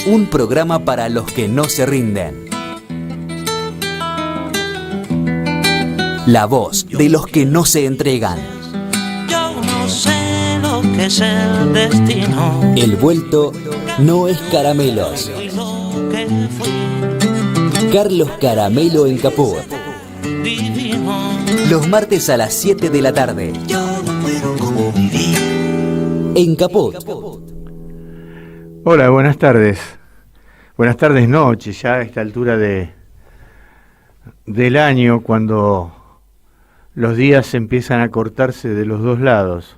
un programa para los que no se rinden. La voz de los que no se entregan. Yo no sé lo que es el destino. El vuelto no es caramelos. Carlos Caramelo en Caput. Los martes a las 7 de la tarde. En Caput. Hola, buenas tardes. Buenas tardes, noche, ya a esta altura del año, cuando los días empiezan a cortarse de los dos lados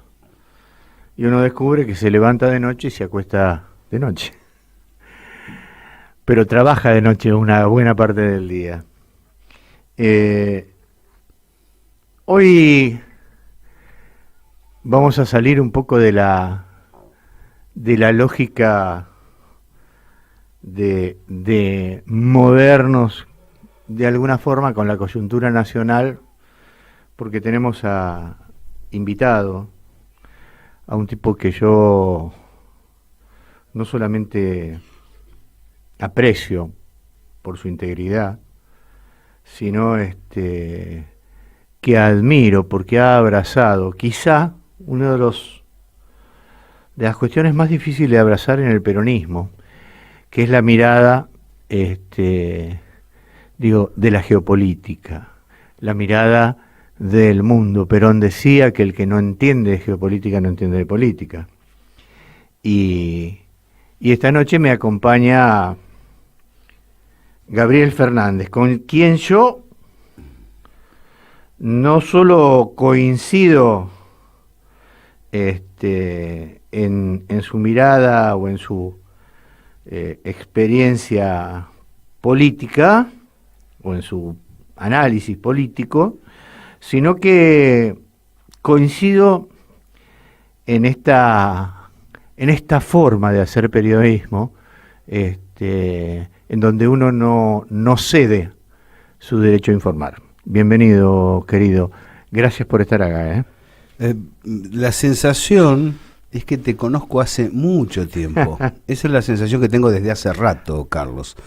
y uno descubre que se levanta de noche y se acuesta de noche, pero trabaja de noche una buena parte del día. Hoy vamos a salir un poco de la lógica de movernos de alguna forma con la coyuntura nacional, porque tenemos invitado a un tipo que yo no solamente aprecio por su integridad, sino que admiro porque ha abrazado quizá uno de las cuestiones más difíciles de abrazar en el peronismo, que es la mirada de la geopolítica, la mirada del mundo. Perón decía que el que no entiende de geopolítica no entiende de política. Y esta noche me acompaña Gabriel Fernández, con quien yo no solo coincido en su mirada o en su experiencia política o en su análisis político, sino que coincido en esta forma de hacer periodismo, en donde uno no cede su derecho a informar. Bienvenido, querido. Gracias por estar acá. La sensación es que te conozco hace mucho tiempo. Esa es la sensación que tengo desde hace rato, Carlos.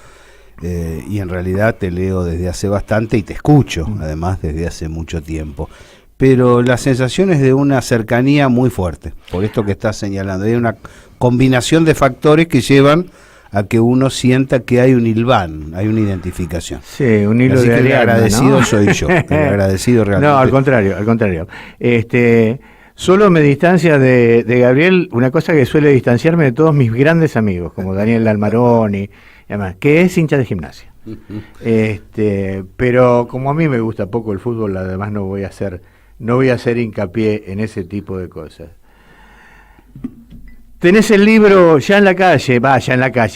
Y en realidad te leo desde hace bastante y te escucho, además, desde hace mucho tiempo. Pero la sensación es de una cercanía muy fuerte, por esto que estás señalando. Hay una combinación de factores que llevan a que uno sienta que hay un hilván, hay una identificación. Sí, un hilo Así de que Ariadna, el agradecido, ¿no? Soy yo, el agradecido realmente. No, al contrario. Solo me distancia de Gabriel una cosa que suele distanciarme de todos mis grandes amigos, como Daniel Dalmaroni y demás, que es hincha de Gimnasia. Pero como a mí me gusta poco el fútbol, además no voy a hacer hincapié en ese tipo de cosas. Tenés el libro ya en la calle,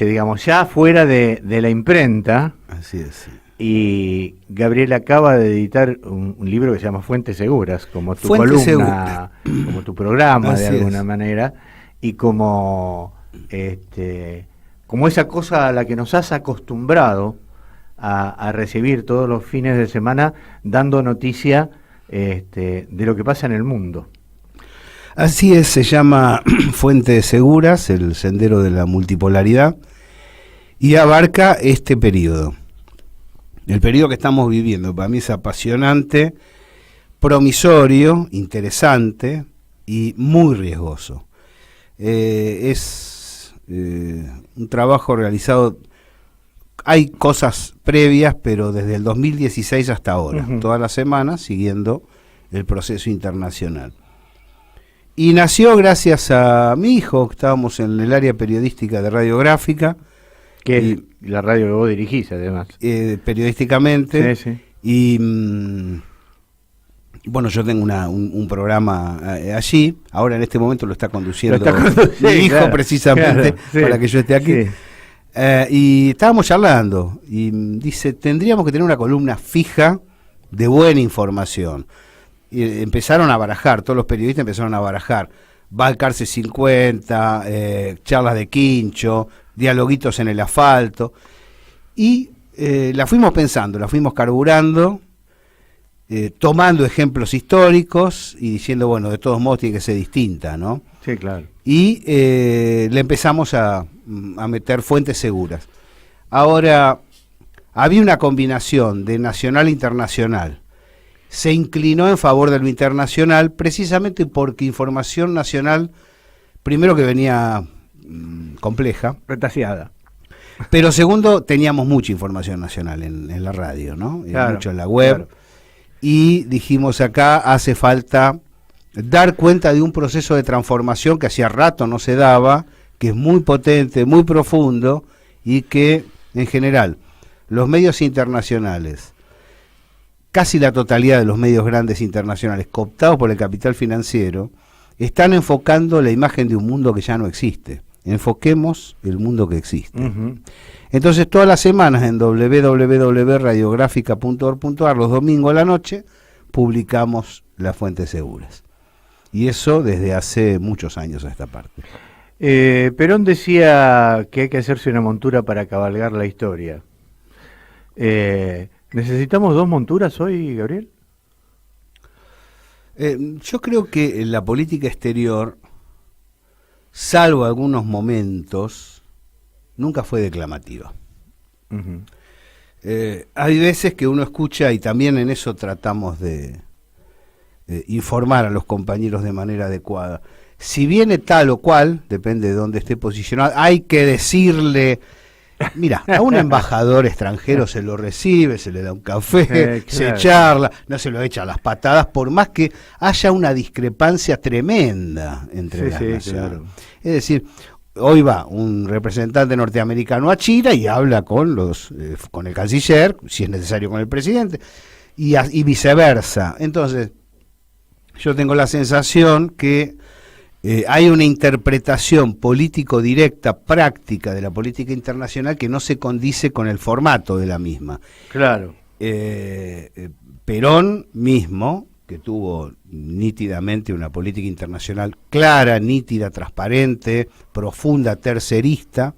digamos, ya fuera de la imprenta. Así es. Y Gabriel acaba de editar un libro que se llama Fuentes Seguras, como tu Fuentes columna, como tu programa. Así de alguna es. manera, y como esa cosa a la que nos has acostumbrado a recibir todos los fines de semana, dando noticia de lo que pasa en el mundo. Así es, se llama Fuentes Seguras, el sendero de la multipolaridad, y abarca este periodo. El periodo que estamos viviendo, para mí es apasionante, promisorio, interesante y muy riesgoso. Es un trabajo realizado, hay cosas previas, pero desde el 2016 hasta ahora, todas las semanas siguiendo el proceso internacional. Y nació gracias a mi hijo, que estábamos en el área periodística de Radiográfica, Que es la radio que vos dirigís, además. Periodísticamente. Sí. Y bueno, yo tengo un programa allí. Ahora en este momento lo está conduciendo mi hijo, claro, precisamente, claro, sí, para que yo esté aquí. Sí. Y estábamos charlando. Y dice, tendríamos que tener una columna fija de buena información. Y empezaron a barajar, todos los periodistas empezaron a barajar. Balcarce 50, charlas de Quincho, dialoguitos en el asfalto, y la fuimos pensando, la fuimos carburando, tomando ejemplos históricos y diciendo, bueno, de todos modos tiene que ser distinta, ¿no? Sí, claro. Y le empezamos a meter fuentes seguras. Ahora, había una combinación de nacional e internacional. Se inclinó en favor de lo internacional precisamente porque información nacional, primero que venía compleja, Retaseada. pero segundo, teníamos mucha información nacional en la radio, ¿no? Claro, mucho en la web. claro. Y dijimos acá hace falta dar cuenta de un proceso de transformación que hacía rato no se daba, que es muy potente, muy profundo y que en general los medios internacionales, casi la totalidad de los medios grandes internacionales cooptados por el capital financiero, están enfocando la imagen de un mundo que ya no existe. Enfoquemos el mundo que existe. Ujú. Entonces todas las semanas en www.radiografica.org.ar, los domingos a la noche, publicamos las fuentes seguras. Y eso desde hace muchos años a esta parte. Perón decía que hay que hacerse una montura para cabalgar la historia. ¿Necesitamos 2 monturas hoy, Gabriel? Yo creo que la política exterior, salvo algunos momentos, nunca fue declamativa. Ujú. Hay veces que uno escucha, y también en eso tratamos de informar a los compañeros de manera adecuada. Si viene tal o cual, depende de dónde esté posicionado, hay que decirle, mira, a un embajador extranjero se lo recibe, se le da un café, Claro. se charla, no se lo echa a las patadas, por más que haya una discrepancia tremenda entre las naciones. Claro. Es decir, hoy va un representante norteamericano a China y habla con con el canciller, si es necesario con el presidente, y viceversa. Entonces, yo tengo la sensación que hay una interpretación político directa, práctica de la política internacional que no se condice con el formato de la misma. Claro. Perón mismo, que tuvo nítidamente una política internacional clara, nítida, transparente, profunda, tercerista,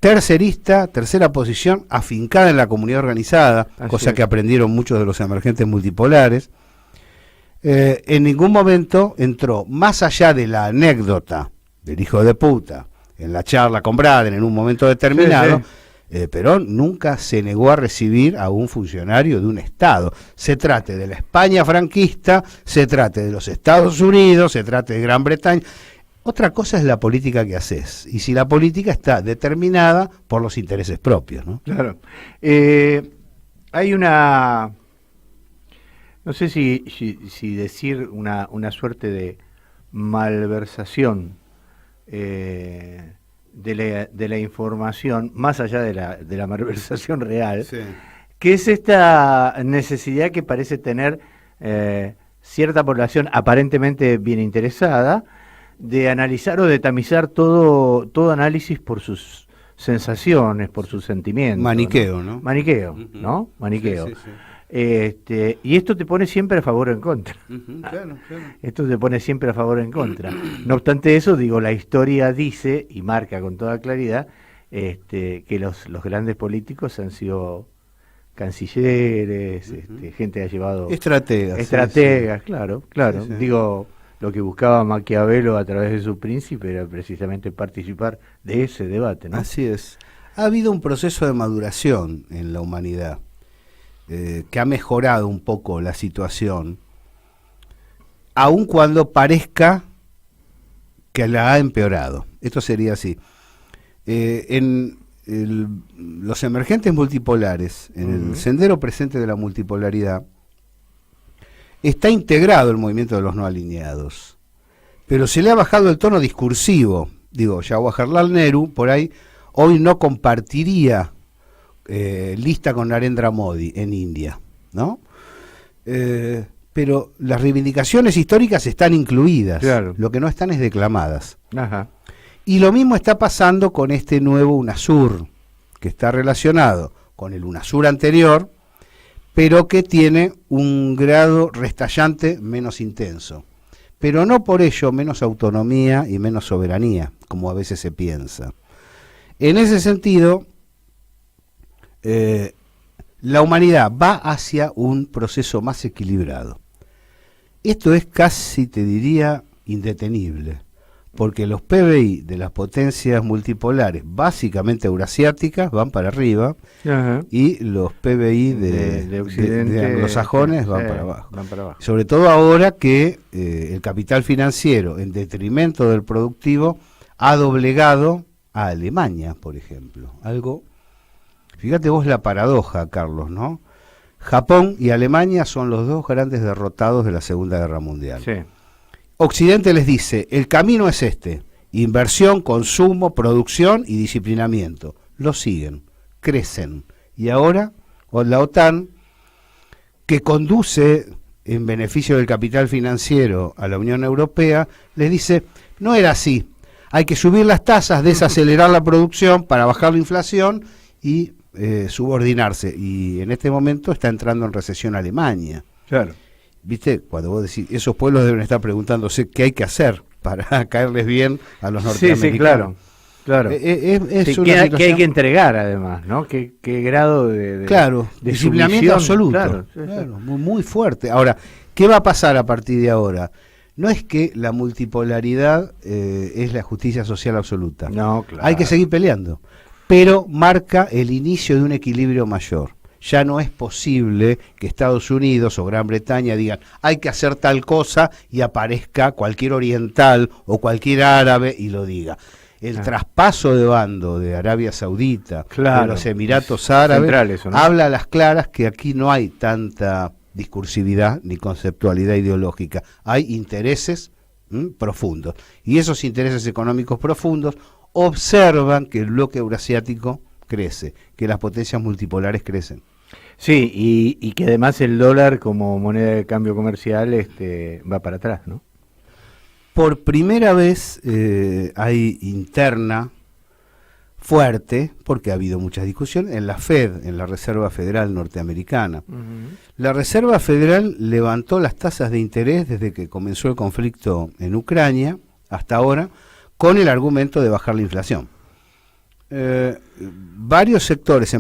tercera posición, afincada en la comunidad organizada, Así cosa es. que aprendieron muchos de los emergentes multipolares. En ningún momento entró más allá de la anécdota del hijo de puta en la charla con Braden en un momento determinado. Sí, sí. Perón nunca se negó a recibir a un funcionario de un Estado. Se trate de la España franquista, se trate de los Estados Unidos, se trate de Gran Bretaña. Otra cosa es la política que haces. Y si la política está determinada por los intereses propios, ¿no? Claro. Hay una... No sé si decir una suerte de malversación de la información, más allá de la malversación real, Sí. que es esta necesidad que parece tener cierta población aparentemente bien interesada de analizar o de tamizar todo análisis por sus sensaciones, por sus sentimientos. Maniqueo, ¿no? Maniqueo, Ujú. ¿no? Maniqueo. Sí, sí, sí. Y esto te pone siempre a favor o en contra. Ujú, claro, claro. Esto te pone siempre a favor o en contra. No obstante eso, digo, la historia dice y marca con toda claridad que los grandes políticos han sido cancilleres, gente que ha llevado Estrategas. estrategas, claro. Sí, sí. Digo, lo que buscaba Maquiavelo a través de su príncipe era precisamente participar de ese debate, ¿no? Así es. Ha habido un proceso de maduración en la humanidad que ha mejorado un poco la situación, aun cuando parezca que la ha empeorado. Esto sería así. Los emergentes multipolares, en el sendero presente de la multipolaridad, está integrado el movimiento de los no alineados, pero se le ha bajado el tono discursivo. Digo, Jawaharlal Nehru, por ahí, hoy no compartiría lista con Narendra Modi en India, ¿no? Pero las reivindicaciones históricas están incluidas, Claro. lo que no están es declamadas. Ajá. Y lo mismo está pasando con este nuevo UNASUR, que está relacionado con el UNASUR anterior, pero que tiene un grado restallante menos intenso. Pero no por ello menos autonomía y menos soberanía, como a veces se piensa. En ese sentido, la humanidad va hacia un proceso más equilibrado. Esto es casi, te diría, indetenible, porque los PBI de las potencias multipolares, básicamente eurasiáticas, van para arriba, Ajá. y los PBI de Occidente, de anglosajones van sí, para abajo. van para abajo. Sobre todo ahora que el capital financiero, en detrimento del productivo, ha doblegado a Alemania, por ejemplo. Algo, fíjate vos la paradoja, Carlos, ¿no? Japón y Alemania son los dos grandes derrotados de la Segunda Guerra Mundial. Sí. Occidente les dice, el camino es este: inversión, consumo, producción y disciplinamiento. Lo siguen, crecen. Y ahora, la OTAN, que conduce en beneficio del capital financiero a la Unión Europea, les dice, no era así. Hay que subir las tasas, desacelerar la producción para bajar la inflación y subordinarse. Y en este momento está entrando en recesión Alemania. Claro. ¿Viste? Cuando vos decís, esos pueblos deben estar preguntándose qué hay que hacer para caerles bien a los norteamericanos. Sí, sí, claro. Claro. Es Sí, una ¿qué hay situación- que entregar además, ¿no? ¿Qué grado de Claro, de disciplinamiento sumisión? absoluto. Claro, sí, sí. Claro, muy, muy fuerte. Ahora, ¿qué va a pasar a partir de ahora? No es que la multipolaridad es la justicia social absoluta. No, claro. Hay que seguir peleando, pero marca el inicio de un equilibrio mayor. Ya no es posible que Estados Unidos o Gran Bretaña digan hay que hacer tal cosa y aparezca cualquier oriental o cualquier árabe y lo diga. El traspaso de bando de Arabia Saudita, Claro. de los Emiratos Árabes, Central eso, ¿no? habla a las claras que aquí no hay tanta discursividad ni conceptualidad ideológica. Hay intereses profundos. Y esos intereses económicos profundos observan que el bloque eurasiático crece, que las potencias multipolares crecen. Sí, y que además el dólar como moneda de cambio comercial va para atrás, ¿no? Por primera vez hay interna fuerte, porque ha habido muchas discusiones, en la Fed, en la Reserva Federal norteamericana. La Reserva Federal levantó las tasas de interés desde que comenzó el conflicto en Ucrania hasta ahora, con el argumento de bajar la inflación. Varios sectores,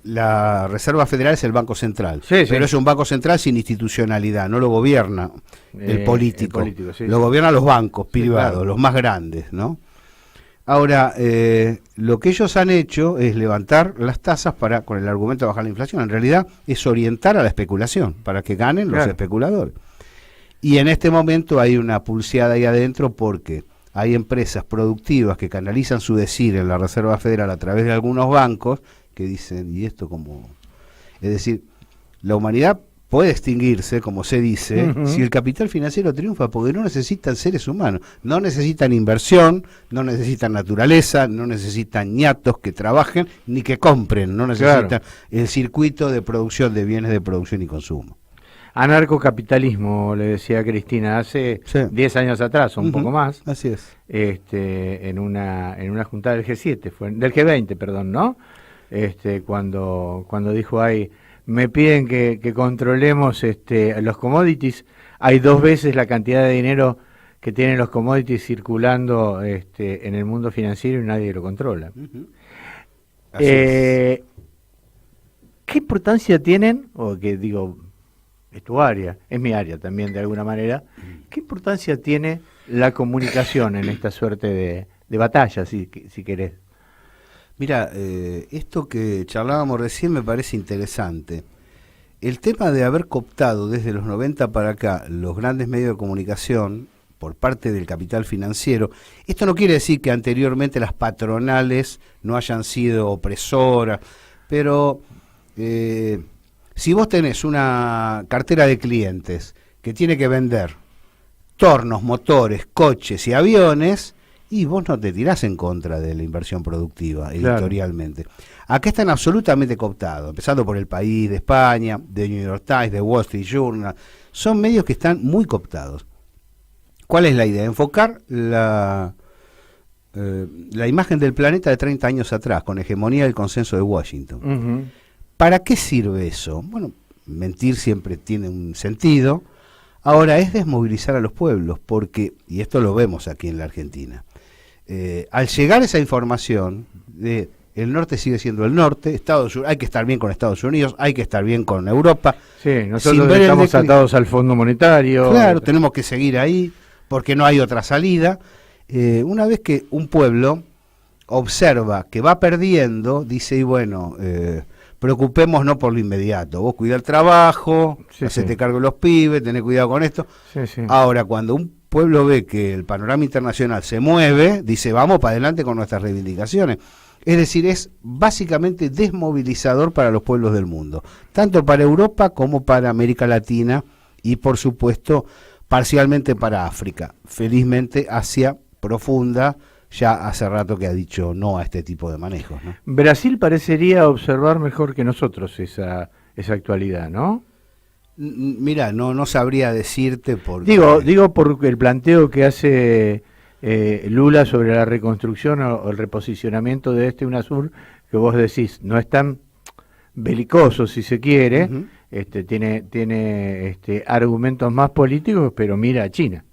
la Reserva Federal es el Banco Central, Sí, pero sí. es un Banco Central sin institucionalidad, no lo gobierna el político, sí, lo sí. gobiernan los bancos privados, claro. los más grandes, ¿no? Ahora, lo que ellos han hecho es levantar las tasas con el argumento de bajar la inflación. En realidad es orientar a la especulación, para que ganen los Claro. especuladores. Y en este momento hay una pulseada ahí adentro porque hay empresas productivas que canalizan su decir en la Reserva Federal a través de algunos bancos que dicen, ¿y esto cómo? Es decir, la humanidad puede extinguirse, como se dice, si el capital financiero triunfa, porque no necesitan seres humanos, no necesitan inversión, no necesitan naturaleza, no necesitan ñatos que trabajen, ni que compren, no necesitan el circuito de producción de bienes de producción y consumo. Anarcocapitalismo, le decía Cristina, hace Sí. 10 años atrás, o un poco más, Así es. en una juntada del G7, del G20, perdón, ¿no? Cuando dijo, me piden que controlemos los commodities, hay 2 veces la cantidad de dinero que tienen los commodities circulando en el mundo financiero y nadie lo controla. Así es. ¿Qué importancia tienen, o que digo, es tu área, es mi área también de alguna manera, qué importancia tiene la comunicación en esta suerte de batalla, si querés? Mira, esto que charlábamos recién me parece interesante. El tema de haber cooptado desde los 90 para acá los grandes medios de comunicación por parte del capital financiero, esto no quiere decir que anteriormente las patronales no hayan sido opresoras, pero si vos tenés una cartera de clientes que tiene que vender tornos, motores, coches y aviones, y vos no te tirás en contra de la inversión productiva editorialmente. Acá están absolutamente cooptados, empezando por El País de España, de New York Times, de Wall Street Journal. Son medios que están muy cooptados. ¿Cuál es la idea? Enfocar la imagen del planeta de 30 años atrás, con hegemonía del consenso de Washington. ¿Para qué sirve eso? Bueno, mentir siempre tiene un sentido. Ahora es desmovilizar a los pueblos, porque, y esto lo vemos aquí en la Argentina, al llegar esa información de el norte sigue siendo el norte, hay que estar bien con Estados Unidos, hay que estar bien con Europa. Sí, nosotros estamos atados al Fondo Monetario. Claro, tenemos que seguir ahí, porque no hay otra salida. Una vez que un pueblo observa que va perdiendo, dice, y bueno, preocupémonos por lo inmediato. Vos cuida el trabajo, hacete cargo de los pibes, tenés cuidado con esto. Ahora, cuando un pueblo ve que el panorama internacional se mueve, dice, vamos para adelante con nuestras reivindicaciones. Es decir, es básicamente desmovilizador para los pueblos del mundo, tanto para Europa como para América Latina y, por supuesto, parcialmente para África. Felizmente, Asia profunda ya hace rato que ha dicho no a este tipo de manejos, ¿no? Brasil parecería observar mejor que nosotros esa actualidad, ¿no? Mira, no sabría decirte porque... Digo por el planteo que hace Lula sobre la reconstrucción o el reposicionamiento de UNASUR, que vos decís, no es tan belicoso si se quiere, tiene argumentos más políticos, pero mira a China.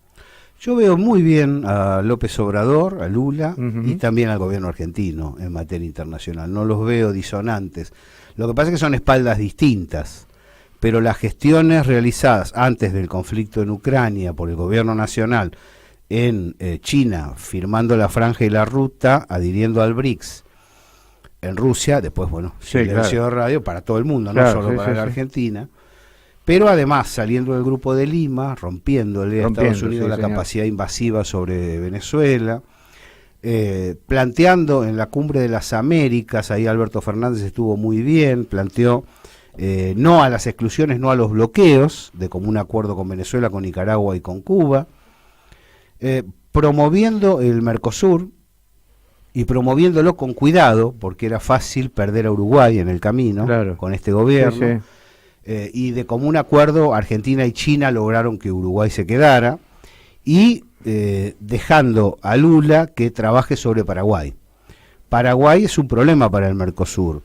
Yo veo muy bien a López Obrador, a Lula, y también al gobierno argentino en materia internacional. No los veo disonantes. Lo que pasa es que son espaldas distintas, pero las gestiones realizadas antes del conflicto en Ucrania por el gobierno nacional en China, firmando la franja y la ruta, adhiriendo al BRICS, en Rusia, después, bueno, silencio de radio para todo el mundo, no solo para la Argentina, pero además saliendo del Grupo de Lima, rompiéndole a Estados Unidos la capacidad invasiva sobre Venezuela, planteando en la Cumbre de las Américas, ahí Alberto Fernández estuvo muy bien, planteó no a las exclusiones, no a los bloqueos, de común acuerdo con Venezuela, con Nicaragua y con Cuba, promoviendo el Mercosur y promoviéndolo con cuidado, porque era fácil perder a Uruguay en el camino con este gobierno. Y de común acuerdo Argentina y China lograron que Uruguay se quedara y dejando a Lula que trabaje sobre Paraguay. Paraguay es un problema para el Mercosur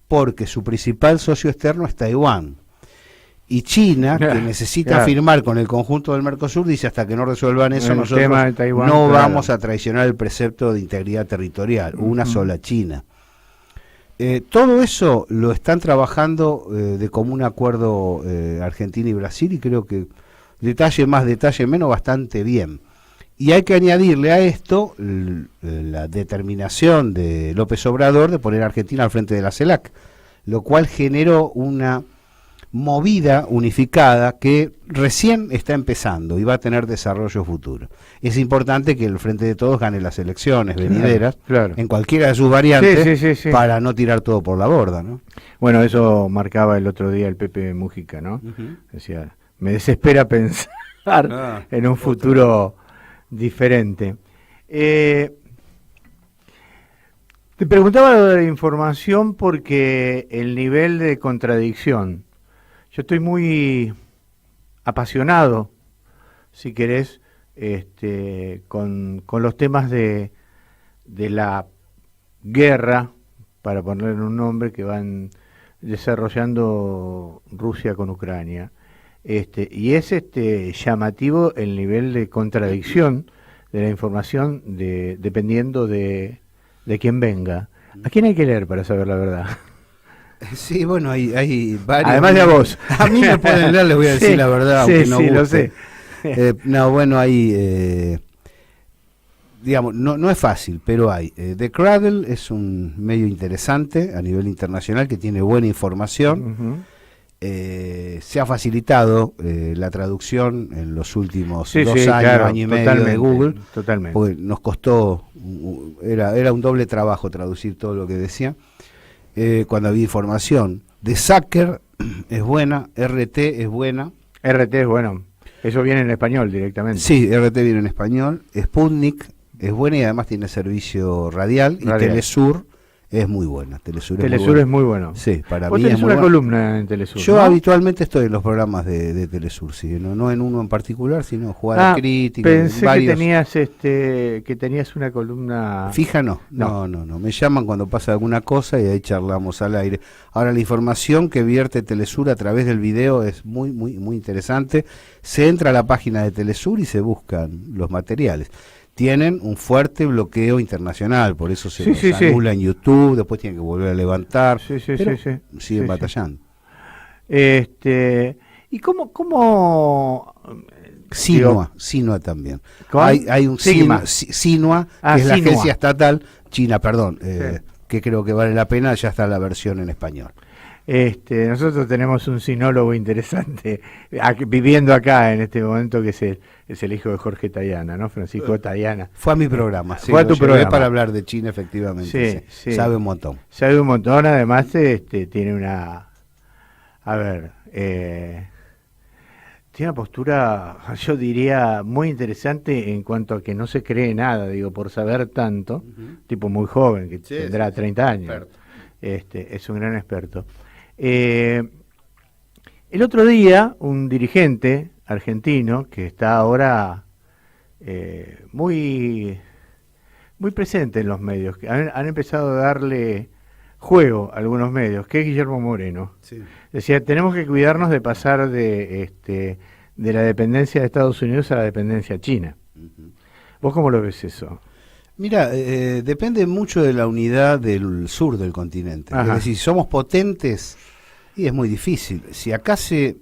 porque su principal socio externo es Taiwán y China, que necesita firmar con el conjunto del Mercosur, dice hasta que no resuelvan eso nosotros Taiwán, no vamos a traicionar el precepto de integridad territorial, una sola China. Todo eso lo están trabajando de común acuerdo Argentina y Brasil, y creo que detalle más, detalle menos, bastante bien. Y hay que añadirle a esto la determinación de López Obrador de poner a Argentina al frente de la CELAC, lo cual generó una movida unificada que recién está empezando y va a tener desarrollo futuro. Es importante que el Frente de Todos gane las elecciones venideras, en cualquiera de sus variantes, para no tirar todo por la borda, ¿no? Bueno, eso marcaba el otro día el Pepe Mujica, ¿no? Decía, me desespera pensar en un futuro diferente. Te preguntaba lo de la información porque el nivel de contradicción. Yo estoy muy apasionado, si querés, con los temas de la guerra, para ponerle un nombre, que van desarrollando Rusia con Ucrania. Y es llamativo el nivel de contradicción de la información dependiendo de quién venga. ¿A quién hay que leer para saber la verdad? Sí, bueno, hay varios. Además de a vos. A mí me pueden leer, les voy a decir la verdad, aunque no guste. Lo sé. No, bueno, hay, digamos, no es fácil, pero hay. The Cradle es un medio interesante a nivel internacional que tiene buena información. Se ha facilitado la traducción en los últimos 2 años, año y medio de Google. Totalmente. Porque nos costó, era un doble trabajo traducir todo lo que decía. Cuando había información. De Zucker es buena, RT es buena. RT es bueno. Eso viene en español directamente. Sí, RT viene en español. Sputnik es buena y además tiene servicio radial. Y Telesur es muy buena. Telesur es muy bueno. Sí, para mí es muy una columna en Telesur. Yo habitualmente estoy en los programas de Telesur, sí, no en uno en particular, sino jugada crítica. Pensé que tenías una columna fija, no. Me llaman cuando pasa alguna cosa y ahí charlamos al aire. Ahora, la información que vierte Telesur a través del video es muy, muy, muy interesante. Se entra a la página de Telesur y se buscan los materiales. tienen un fuerte bloqueo internacional, por eso se Sí, los sí, sí. anula en YouTube, después tienen que volver a levantar, Sí, sí, pero sí, sí. siguen Sí, sí. batallando. ¿Y cómo Sinua también. ¿Cuál? Hay un Sigma. Sinua, Ah, que es la Sinua. agencia estatal china, perdón, Sí. que creo que vale la pena, ya está la versión en español. Nosotros tenemos un sinólogo interesante viviendo acá en este momento, que es el hijo de Jorge Tayana, ¿no? Francisco Tayana. Fue a mi programa, sí, Fue a lo tu llevé programa. para hablar de China, efectivamente. Sí, Sí. sí. Sabe un montón. Sabe un montón, además tiene una, a ver, tiene una postura, yo diría, muy interesante en cuanto a que no se cree nada, digo, por saber tanto, tipo muy joven, que Sí, tendrá sí, sí. 30 años. Experto. Es un gran experto. El otro día, un dirigente argentino que está ahora muy, muy presente en los medios, que han empezado a darle juego a algunos medios, que es Guillermo Moreno. Sí. Decía, tenemos que cuidarnos de pasar de la dependencia de Estados Unidos a la dependencia china. ¿Vos cómo lo ves eso? Mira, depende mucho de la unidad del sur del continente. Ajá. Es decir, si somos potentes, y es muy difícil. Si acá es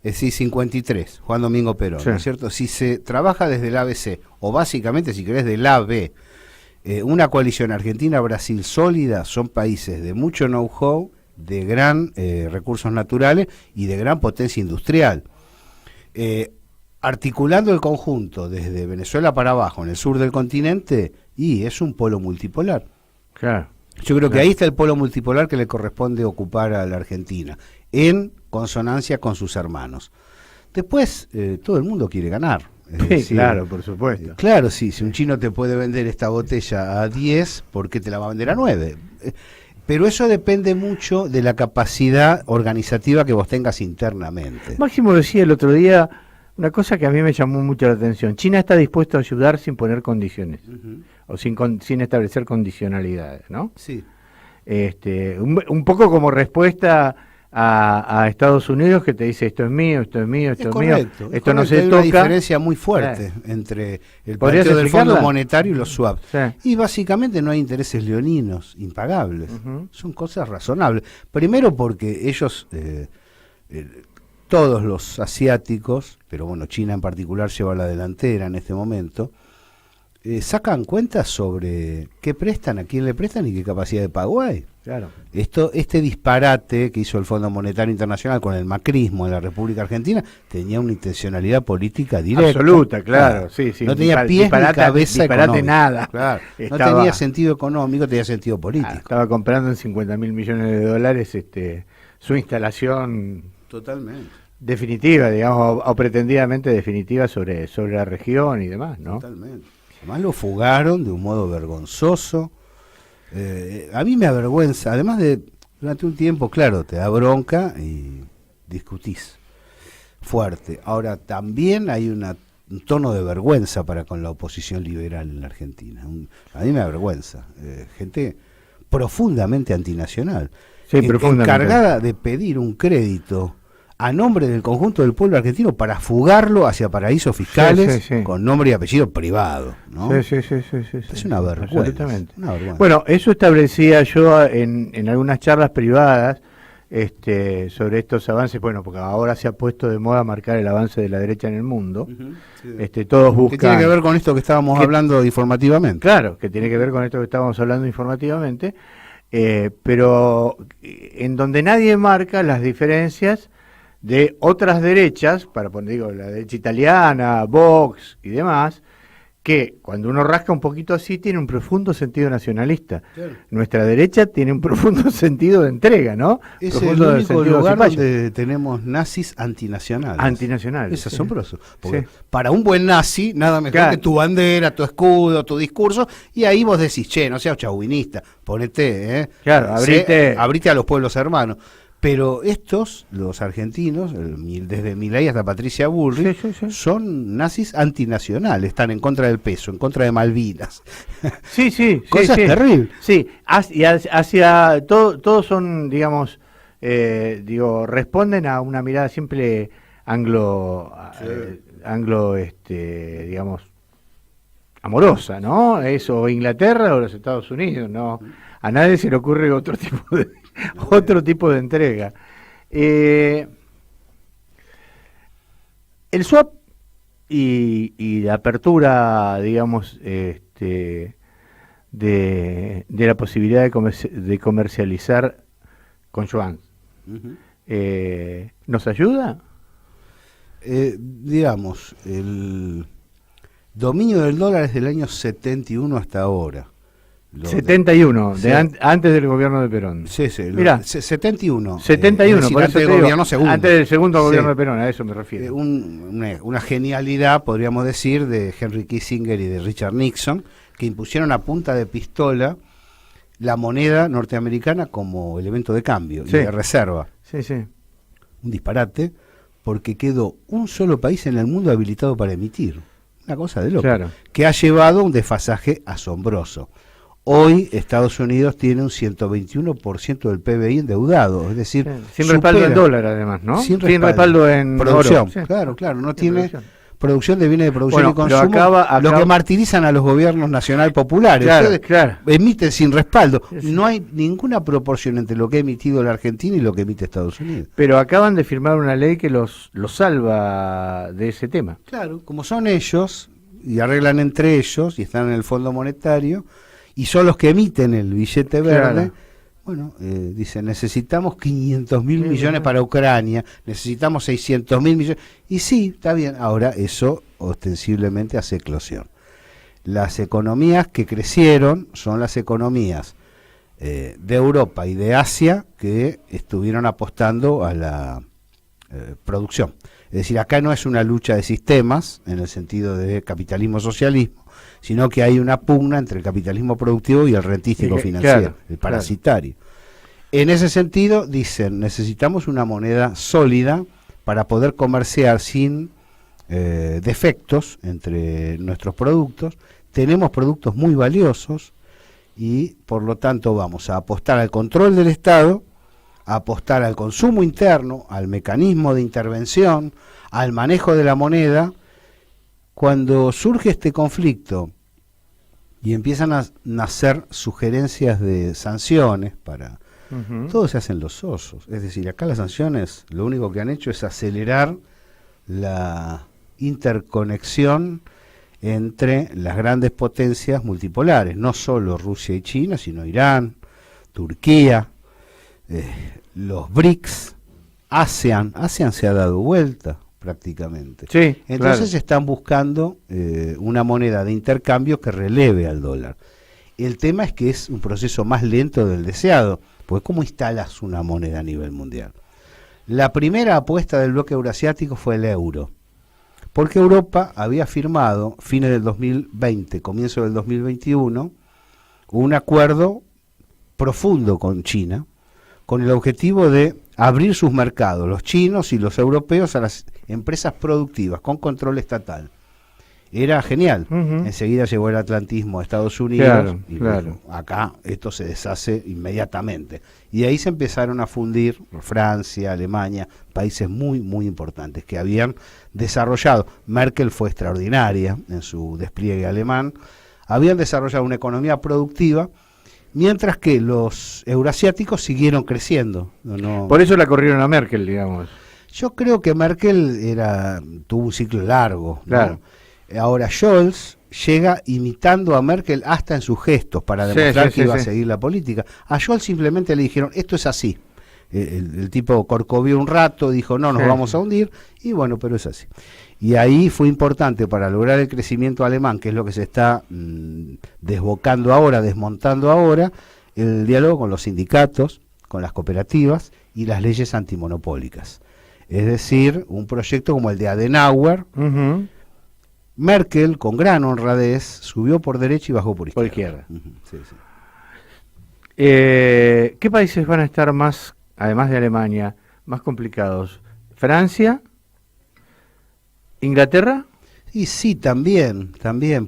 decir, 53, Juan Domingo Perón, Sí. ¿no es cierto? Si se trabaja desde el ABC, o básicamente, si querés, del AB, una coalición Argentina-Brasil sólida, son países de mucho know-how, de gran recursos naturales y de gran potencia industrial. Articulando el conjunto desde Venezuela para abajo, en el sur del continente, y es un polo multipolar. Claro. Yo creo que Claro. ahí está el polo multipolar que le corresponde ocupar a la Argentina, en consonancia con sus hermanos. Después, todo el mundo quiere ganar. Es Sí, decir, claro, por supuesto. claro, sí, si un chino te puede vender esta botella a 10, ¿por qué te la va a vender a 9? Pero eso depende mucho de la capacidad organizativa que vos tengas internamente. Máximo decía el otro día una cosa que a mí me llamó mucho la atención. China está dispuesto a ayudar sin poner condiciones, o sin establecer condicionalidades, ¿no? Sí. Un poco como respuesta a Estados Unidos, que te dice esto es mío, esto es mío, esto es mío, correcto, es esto no correcto. se Hay toca. una diferencia muy fuerte entre el ¿Podrías planteo del explicarla? Fondo Monetario y los swap. Sí. Y básicamente no hay intereses leoninos impagables. Ujú. Son cosas razonables. Primero porque ellos, todos los asiáticos, pero bueno, China en particular lleva la delantera en este momento, sacan cuentas sobre qué prestan, a quién le prestan y qué capacidad de pago hay. Claro. Este disparate que hizo el Fondo Monetario Internacional con el macrismo en la República Argentina tenía una intencionalidad política directa. Absoluta, claro, sí, sí. No tenía pies ni cabeza económica. Nada. Claro. No Estaba- tenía sentido económico, tenía sentido político. Estaba comprando en 50.000 millones de dólares su instalación Totalmente. definitiva, digamos, o pretendidamente definitiva sobre la región y demás, ¿no? Totalmente. Además lo fugaron de un modo vergonzoso. A mí me avergüenza, además de, durante un tiempo, claro, te da bronca y discutís fuerte. Ahora, también hay un tono de vergüenza para con la oposición liberal en la Argentina. A mí me avergüenza. Gente profundamente antinacional. Sí, profundamente. Encargada de pedir un crédito a nombre del conjunto del pueblo argentino para fugarlo hacia paraísos fiscales Sí, sí, sí. con nombre y apellido privado, ¿no? Sí. Es una vergüenza. Absolutamente. Una vergüenza. Bueno, eso establecía yo en algunas charlas privadas sobre estos avances, bueno, porque ahora se ha puesto de moda marcar el avance de la derecha en el mundo. Todos buscan... ¿Qué tiene que ver con esto que estábamos que- hablando informativamente? Claro, que tiene que ver con esto que estábamos hablando informativamente, pero en donde nadie marca las diferencias de otras derechas, para poner, digo, la derecha italiana, Vox y demás, que cuando uno rasca un poquito así tiene un profundo sentido nacionalista. Claro. Nuestra derecha tiene un profundo sentido de entrega, ¿no? Es el Profundo único sentido de lugar cipayo. donde tenemos nazis antinacionales. Antinacionales, Es sí. asombroso. Porque Sí. para un buen nazi, nada mejor Claro. que tu bandera, tu escudo, tu discurso, y ahí vos decís, che, no seas chauvinista, ponete, Claro, abrite a los pueblos hermanos. Pero estos, los argentinos, desde Milei hasta Patricia Bullrich, Sí, sí, sí. son nazis antinacionales, están en contra del peso, en contra de Malvinas. Sí, sí, Cosas sí. terribles. Sí, hacia todos son, digamos, responden a una mirada siempre anglo, digamos, amorosa, ¿no? Eso, Inglaterra o los Estados Unidos, ¿no? A nadie se le ocurre otro tipo de entrega. El swap y la apertura, digamos, de la posibilidad de comercializar con yuan, ¿nos ayuda? Digamos, el dominio del dólar es del año 71 hasta ahora. 71, sí. Antes del gobierno de Perón. Sí, sí. Mirá, 71. 71, por eso antes del te digo, gobierno segundo. antes del segundo Sí. gobierno de Perón, a eso me refiero. Una genialidad, podríamos decir, de Henry Kissinger y de Richard Nixon, que impusieron a punta de pistola la moneda norteamericana como elemento de cambio y Sí. de reserva. Sí, sí. Un disparate, porque quedó un solo país en el mundo habilitado para emitir. Una cosa de loco. Claro. Que ha llevado a un desfasaje asombroso. Hoy Estados Unidos tiene un 121% del PBI endeudado, es decir, Sin respaldo en dólar, además, ¿no? Sin respaldo en producción. oro. Sí. Claro, no Sin tiene producción. producción de bienes de producción y Bueno, pero consumo, acaba- lo que martirizan a los gobiernos nacional populares. Claro, Ustedes claro. emiten sin respaldo. Sí, sí. No hay ninguna proporción entre lo que ha emitido la Argentina y lo que emite Estados Unidos. Pero acaban de firmar una ley que los salva de ese tema. Claro, como son ellos, y arreglan entre ellos, y están en el Fondo Monetario, y son los que emiten el billete verde, Claro. bueno, dicen, necesitamos 500.000 millones para Ucrania, necesitamos 600.000 millones, y sí, está bien, ahora eso ostensiblemente hace eclosión. Las economías que crecieron son las economías de Europa y de Asia que estuvieron apostando a la producción. Es decir, acá no es una lucha de sistemas, en el sentido de capitalismo-socialismo, sino que hay una pugna entre el capitalismo productivo y el rentístico Sí, financiero, claro, el parasitario. En ese sentido, dicen, necesitamos una moneda sólida para poder comerciar sin defectos entre nuestros productos. Tenemos productos muy valiosos y, por lo tanto, vamos a apostar al control del Estado, a apostar al consumo interno, al mecanismo de intervención, al manejo de la moneda. Cuando surge este conflicto y empiezan a nacer sugerencias de sanciones para... Todos se hacen los osos. Es decir, acá las sanciones lo único que han hecho es acelerar la interconexión entre las grandes potencias multipolares, no solo Rusia y China, sino Irán, Turquía, los BRICS, ASEAN se ha dado vuelta prácticamente. Sí, Entonces claro. están buscando una moneda de intercambio que releve al dólar. El tema es que es un proceso más lento del deseado, porque ¿cómo instalas una moneda a nivel mundial? La primera apuesta del bloque euroasiático fue el euro, porque Europa había firmado, fines del 2020, comienzo del 2021, un acuerdo profundo con China, con el objetivo de abrir sus mercados, los chinos y los europeos, a las empresas productivas, con control estatal. Era genial. Enseguida llegó el atlantismo a Estados Unidos, Claro, y claro. dijo, acá esto se deshace inmediatamente. Y ahí se empezaron a fundir Francia, Alemania, países muy, muy importantes que habían desarrollado. Merkel fue extraordinaria en su despliegue alemán. Habían desarrollado una economía productiva, mientras que los euroasiáticos siguieron creciendo. No. Por eso la corrieron a Merkel, digamos. Yo creo que Merkel tuvo un ciclo largo, ¿no? Claro. Ahora Scholz llega imitando a Merkel hasta en sus gestos para Sí, demostrar sí, que sí, iba a sí. seguir la política. A Scholz simplemente le dijeron, esto es así. El tipo corcovió un rato, dijo, no, nos Sí. vamos a hundir, y bueno, pero es así. Y ahí fue importante para lograr el crecimiento alemán, que es lo que se está desbocando ahora, desmontando ahora, el diálogo con los sindicatos, con las cooperativas y las leyes antimonopólicas. Es decir, un proyecto como el de Adenauer. Merkel, con gran honradez, subió por derecha y bajó por izquierda. Sí, sí. ¿Qué países van a estar más, además de Alemania, más complicados? ¿Francia? ¿Inglaterra? Y sí, también,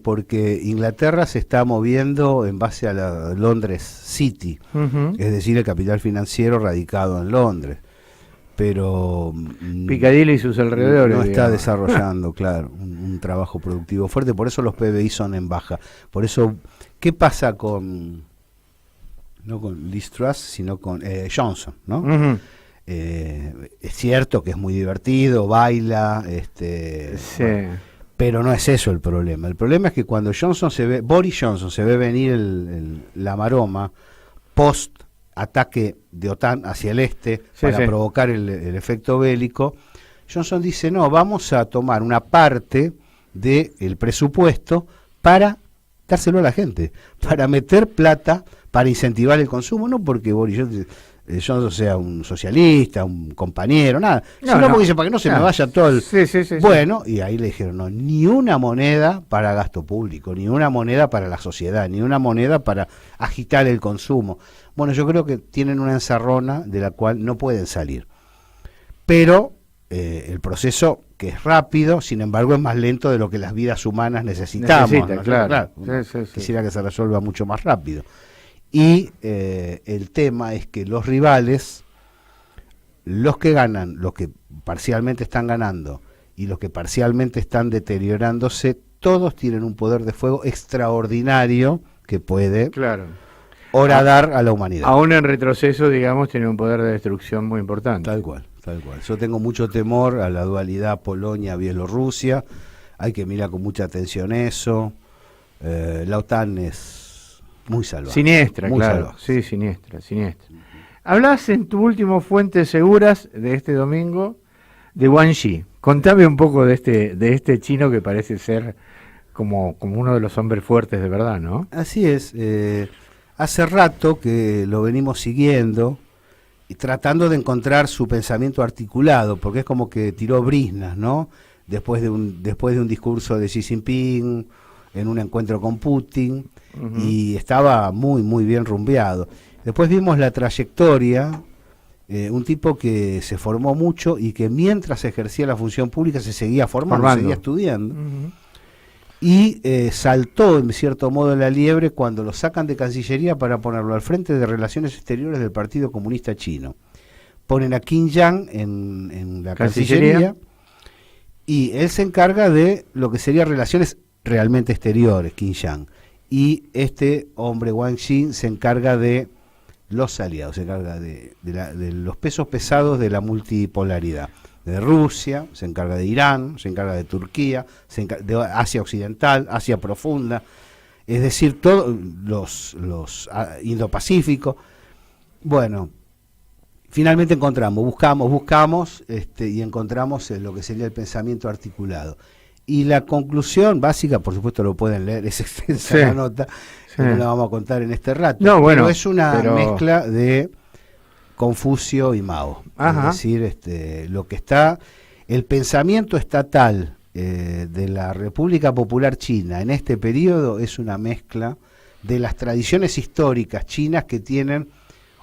porque Inglaterra se está moviendo en base a la Londres City, es decir, el capital financiero radicado en Londres. pero Piccadilly y sus alrededores. no está digamos. desarrollando, claro, un trabajo productivo fuerte, por eso los PBI son en baja. Por eso, ¿qué pasa con, no con Liz Truss, sino con Johnson, ¿no? Ujú. Es cierto que es muy divertido, baila, Sí. bueno, pero no es eso el problema. El problema es que cuando Boris Johnson se ve venir la maroma post ataque de OTAN hacia el este Sí, para sí. provocar el efecto bélico, Johnson dice, no, vamos a tomar una parte del presupuesto para dárselo a la gente, para meter plata, para incentivar el consumo, no porque Boris Johnson sea un socialista, un compañero, nada, sino porque dice, para que no se me vaya todo el... Sí, sí, sí, Bueno, y ahí le dijeron, no, ni una moneda para gasto público, ni una moneda para la sociedad, ni una moneda para agitar el consumo. Bueno, yo creo que tienen una encerrona de la cual no pueden salir. Pero el proceso, que es rápido, sin embargo es más lento de lo que las vidas humanas necesitamos. Necesita, ¿no? claro. Uno Sí, sí, sí. quisiera que se resuelva mucho más rápido. Y el tema es que los rivales, los que ganan, los que parcialmente están ganando y los que parcialmente están deteriorándose, todos tienen un poder de fuego extraordinario que puede Claro. horadar a la humanidad. Aún en retroceso, digamos, tiene un poder de destrucción muy importante. Tal cual, tal cual. Yo tengo mucho temor a la dualidad Polonia-Bielorrusia. Hay que mirar con mucha atención eso. La OTAN es muy salvaje. Siniestra, muy claro. salvaje. Sí, siniestra, siniestra. Hablás en tu último Fuentes Seguras de este domingo de Wang Yi. Contame un poco de este chino que parece ser como uno de los hombres fuertes de verdad, ¿no? Así es. Hace rato que lo venimos siguiendo y tratando de encontrar su pensamiento articulado, porque es como que tiró briznas, ¿no? Después de un discurso de Xi Jinping, en un encuentro con Putin, y estaba muy, muy bien rumbeado. Después vimos la trayectoria, un tipo que se formó mucho y que mientras ejercía la función pública se seguía formando. Seguía estudiando. Y saltó en cierto modo la liebre cuando lo sacan de Cancillería para ponerlo al frente de Relaciones Exteriores del Partido Comunista Chino. Ponen a Qin Yang en la Cancillería y él se encarga de lo que sería relaciones realmente exteriores, Qin Yang. Y este hombre, Wang Yi, se encarga de los aliados, se encarga de los pesos pesados de la multipolaridad. De Rusia, se encarga de Irán, se encarga de Turquía, de Asia Occidental, Asia Profunda, es decir, todos los Indo-Pacífico. Bueno, finalmente buscamos y encontramos lo que sería el pensamiento articulado. Y la conclusión básica, por supuesto lo pueden leer, es extensa la nota, no la vamos a contar en este rato, pero es una mezcla de Confucio y Mao. Ajá. Es decir, lo que está, el pensamiento estatal de la República Popular China en este periodo es una mezcla de las tradiciones históricas chinas que tienen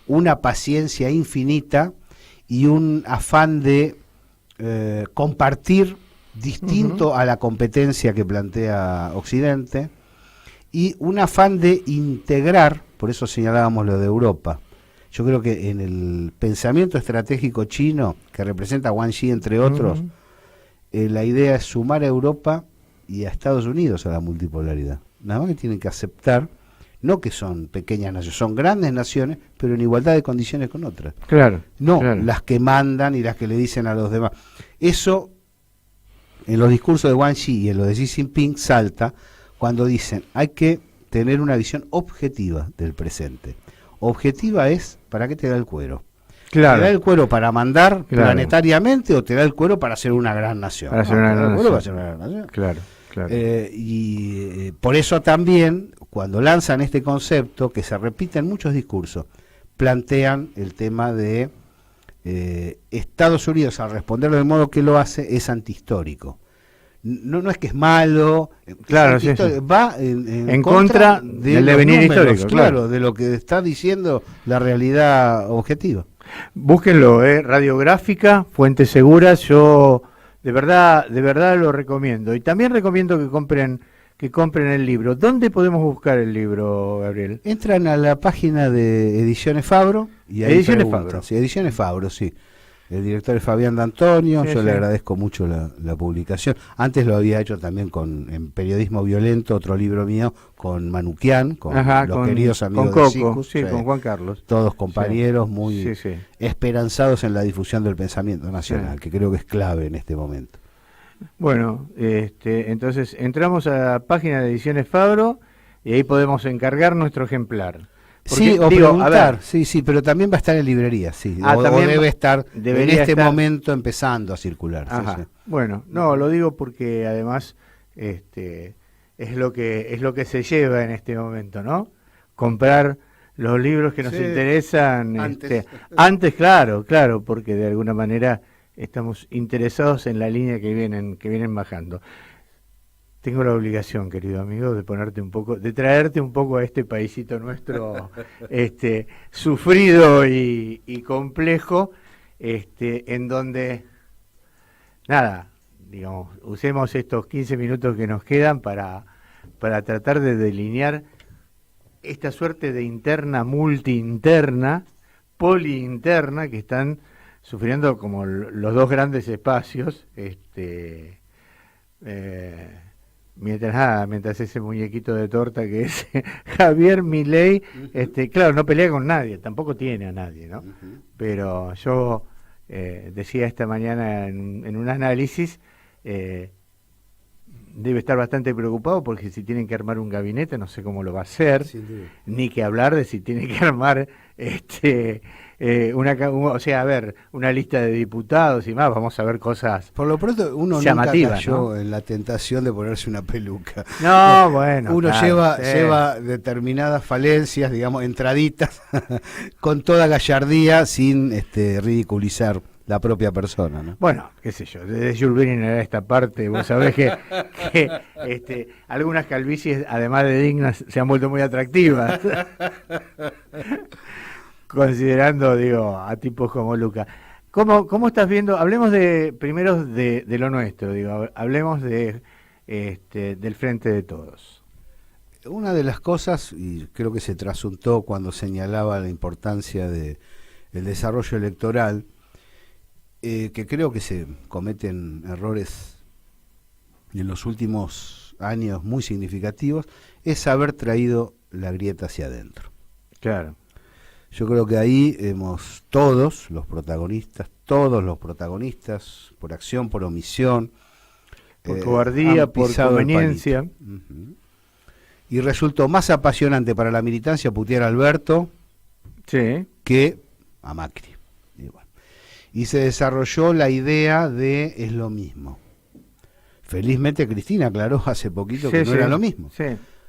una paciencia infinita y un afán de compartir distinto a la competencia que plantea Occidente, y un afán de integrar, por eso señalábamos lo de Europa. Yo creo que en el pensamiento estratégico chino, que representa a Wang Yi entre otros, la idea es sumar a Europa y a Estados Unidos a la multipolaridad. Nada más que tienen que aceptar, no que son pequeñas naciones, son grandes naciones, pero en igualdad de condiciones con otras. Claro. No claro. Las que mandan y las que le dicen a los demás. Eso, en los discursos de Wang Yi y en los de Xi Jinping, salta cuando dicen hay que tener una visión objetiva del presente. Objetiva es, ¿para qué te da el cuero? Claro. ¿Te da el cuero para mandar planetariamente o te da el cuero para ser una gran nación? Para ser una gran nación. Claro, claro. Por eso también, cuando lanzan este concepto, que se repite en muchos discursos, plantean el tema de Estados Unidos, al responderlo del modo que lo hace, es antihistórico. No es que es malo, claro, va en contra del devenir histórico, claro, de lo que está diciendo la realidad objetiva. Búsquenlo, Radiográfica, Fuentes Seguras, yo de verdad lo recomiendo. Y también recomiendo que compren el libro. ¿Dónde podemos buscar el libro, Gabriel? Entran a la página de Ediciones Fabro y ahí Ediciones preguntan. Fabro. Sí, Ediciones Fabro, sí. El director es Fabián D'Antonio, Sí, yo sí. le agradezco mucho la publicación. Antes lo había hecho también en Periodismo Violento, otro libro mío, con Manuquian, con Ajá, los queridos amigos con de Coco, Sicus, sí, con Juan Carlos. todos compañeros muy Sí, sí. esperanzados en la difusión del pensamiento nacional, Sí. que creo que es clave en este momento. Bueno, entonces entramos a la página de Ediciones Fabro y ahí podemos encargar nuestro ejemplar. Porque, Sí, o digo, a preguntar, ver, sí, pero también va a estar en librería, sí, o también debe estar en debería este estar. momento empezando a circular. Sí, Ajá. sí. Bueno, no, lo digo porque además es lo que se lleva en este momento, ¿no? Comprar los libros que nos Sí, interesan antes. antes, claro, porque de alguna manera estamos interesados en la línea que vienen bajando. Tengo la obligación, querido amigo, de traerte un poco a este paisito nuestro, sufrido y complejo, en donde, nada, digamos, usemos estos 15 minutos que nos quedan para tratar de delinear esta suerte de interna, multi-interna, poli-interna que están sufriendo como los dos grandes espacios, mientras ese muñequito de torta que es Javier Milei, claro, no pelea con nadie, tampoco tiene a nadie, ¿no? Pero yo decía esta mañana en un análisis, debe estar bastante preocupado porque si tienen que armar un gabinete no sé cómo lo va a hacer, Sin duda. ni que hablar de si tiene que armar una lista de diputados y más. Vamos a ver cosas Por lo pronto uno llamativas, nunca cayó ¿no? en la tentación de ponerse una peluca. No, bueno, Uno claro, sí. lleva determinadas falencias, digamos, entraditas, con toda gallardía, sin ridiculizar la propia persona, ¿no? Bueno, qué sé yo, desde Jules Verne a esta parte, vos sabés que algunas calvicies, además de dignas, se han vuelto muy atractivas. Considerando, digo, a tipos como Luca. ¿Cómo estás viendo? Hablemos primero de lo nuestro, digo, hablemos del Frente de Todos. Una de las cosas, y creo que se trasuntó cuando señalaba la importancia del desarrollo electoral, que creo que se cometen errores en los últimos años muy significativos, es haber traído la grieta hacia adentro. Claro. Yo creo que ahí todos los protagonistas, por acción, por omisión, Por cobardía, han por pisado el conveniencia. palito. Ujú. Y resultó más apasionante para la militancia putear a Alberto Sí. que a Macri. Y se desarrolló la idea de es lo mismo. Felizmente Cristina aclaró hace poquito que no era lo mismo. Sí,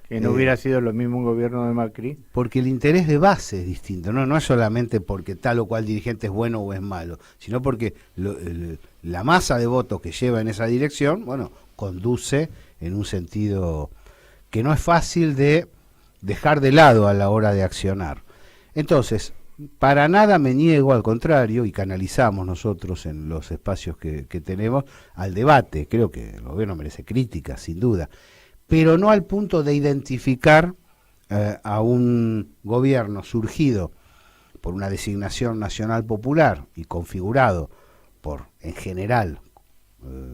que no hubiera sido lo mismo un gobierno de Macri. Porque el interés de base es distinto, no es solamente porque tal o cual dirigente es bueno o es malo, sino porque la masa de votos que lleva en esa dirección, bueno, conduce en un sentido que no es fácil de dejar de lado a la hora de accionar. Entonces, para nada me niego, al contrario, y canalizamos nosotros en los espacios que tenemos al debate. Creo que el gobierno merece críticas, sin duda, pero no al punto de identificar a un gobierno surgido por una designación nacional popular y configurado por, en general,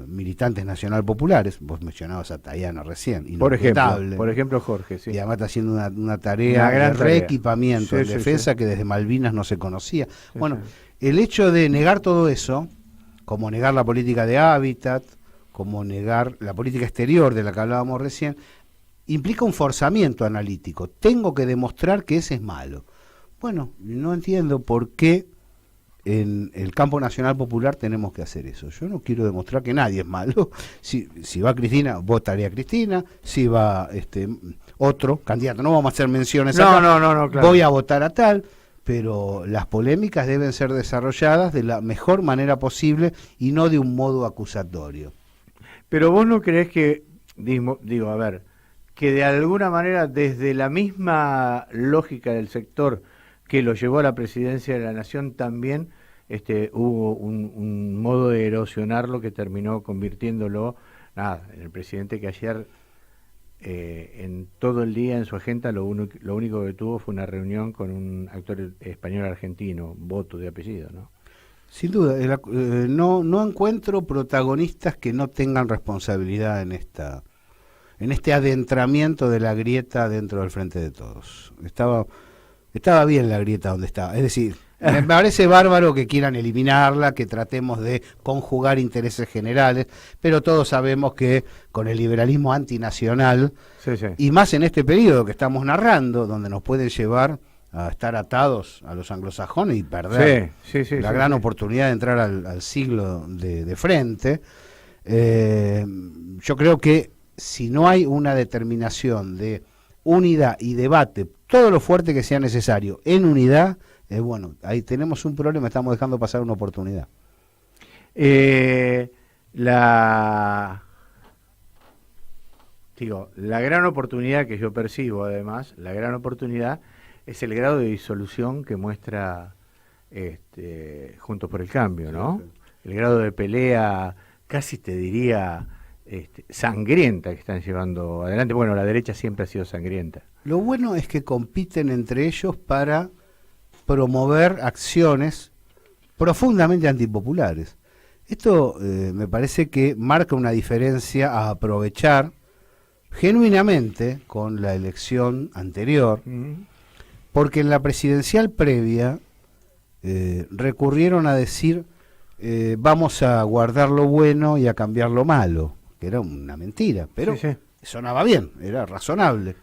militantes nacional populares. Vos mencionabas a Tayana recién, Por inobjetable. ejemplo, Jorge, sí. Y además está haciendo una tarea Una gran de tarea. reequipamiento Sí, en sí, defensa sí. que desde Malvinas no se conocía. Sí, Bueno, sí. el hecho de negar todo eso, como negar la política de hábitat, como negar la política exterior de la que hablábamos recién, implica un forzamiento analítico. Tengo que demostrar que ese es malo. Bueno, no entiendo por qué en el campo nacional popular tenemos que hacer eso. Yo no quiero demostrar que nadie es malo. Si va Cristina, votaré a Cristina. Si va otro candidato, no vamos a hacer menciones acá. No, claro. Voy a votar a tal, pero las polémicas deben ser desarrolladas de la mejor manera posible y no de un modo acusatorio. Pero vos no creés que, digo, a ver, que de alguna manera desde la misma lógica del sector que lo llevó a la presidencia de la Nación también hubo un modo de erosionarlo que terminó convirtiéndolo, en el presidente que ayer en todo el día en su agenda lo único que tuvo fue una reunión con un actor español argentino, Boto de apellido, ¿no? Sin duda, no encuentro protagonistas que no tengan responsabilidad en este adentramiento de la grieta dentro del Frente de Todos. Estaba bien la grieta donde estaba. Es decir, me parece bárbaro que quieran eliminarla, que tratemos de conjugar intereses generales, pero todos sabemos que con el liberalismo antinacional, Sí, sí. y más en este periodo que estamos narrando, donde nos pueden llevar a estar atados a los anglosajones y perder la gran oportunidad de entrar al siglo de frente, yo creo que si no hay una determinación de unidad y debate, todo lo fuerte que sea necesario en unidad, bueno, ahí tenemos un problema, estamos dejando pasar una oportunidad. La gran oportunidad que yo percibo, además, la gran oportunidad es el grado de disolución que muestra Juntos por el Cambio, ¿no? Sí. El grado de pelea, casi te diría, sangrienta que están llevando adelante. Bueno, la derecha siempre ha sido sangrienta. Lo bueno es que compiten entre ellos para promover acciones profundamente antipopulares. Esto me parece que marca una diferencia a aprovechar genuinamente con la elección anterior, porque en la presidencial previa recurrieron a decir vamos a guardar lo bueno y a cambiar lo malo, que era una mentira, pero Sí, sí. sonaba bien, era razonable.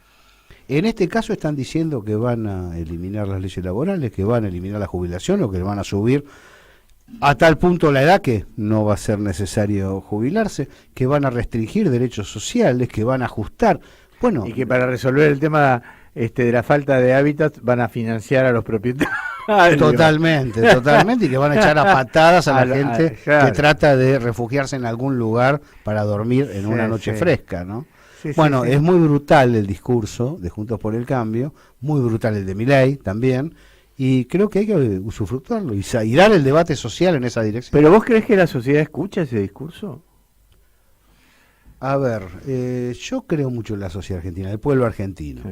En este caso están diciendo que van a eliminar las leyes laborales, que van a eliminar la jubilación o que van a subir a tal punto la edad que no va a ser necesario jubilarse, que van a restringir derechos sociales, que van a ajustar. Bueno, Y que para resolver el tema de la falta de hábitat van a financiar a los propietarios. totalmente, y que van a echar a patadas a la gente claro. que trata de refugiarse en algún lugar para dormir en una noche fresca, ¿no? Sí, sí, Bueno, sí. es muy brutal el discurso de Juntos por el Cambio, muy brutal el de Milei también, y creo que hay que usufructuarlo y dar el debate social en esa dirección. ¿Pero vos crees que la sociedad escucha ese discurso? A ver, yo creo mucho en la sociedad argentina, el pueblo argentino. Sí.